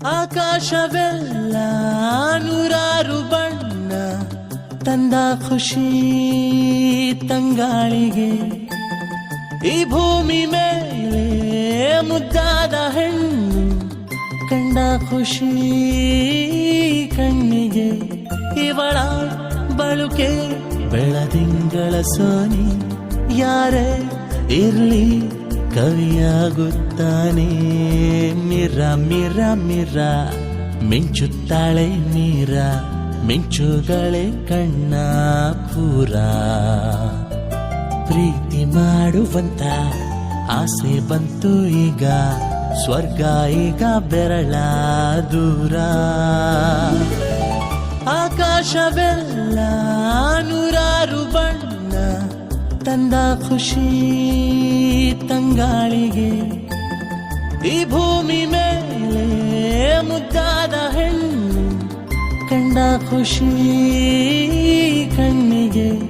ಆಕಾಶವೆಲ್ಲ ನೂರಾರು ಬಣ್ಣ ತಂದ ಖುಷಿ ತಂಗಾಳಿಗೆ. ಈ ಭೂಮಿ ಮೇಲೆ ಮುದ್ದಾದ ಹೆಣ್ಣು ಕಂಡ ಖುಷಿ ಕಣ್ಣಿಗೆ. ಇವಳ ಬಳುಕೆ ಬೆಳದಿಂಗಳ ಸೋನಿ, ಯಾರೇ ಇರ್ಲಿ ಕವಿಯಾಗುತ್ತಾನೆ. ಮಿರ ಮಿರ ಮಿರ ಮಿಂಚುತ್ತಾಳೆ ಮೀರ, ಮಿಂಚುಗಳೇ ಕಣ್ಣ ಪೂರ. ಪ್ರೀತಿ ಮಾಡುವಂತ ಆಸೆ ಬಂತು ಈಗ, ಸ್ವರ್ಗ ಈಗ ಬೆರಳ ದೂರ. ಆಕಾಶವೆಲ್ಲ ನೂರಾರು ಬಣ್ಣ ತಂದ ಖುಷಿ ತಂಗಾಳಿಗೆ. ಈ ಭೂಮಿ ಮೇಲೆ ಮುದ್ದಾದ ಹೆಣ್ಣು ಕಂಡ ಖುಷಿ ಕಣ್ಣಿಗೆ.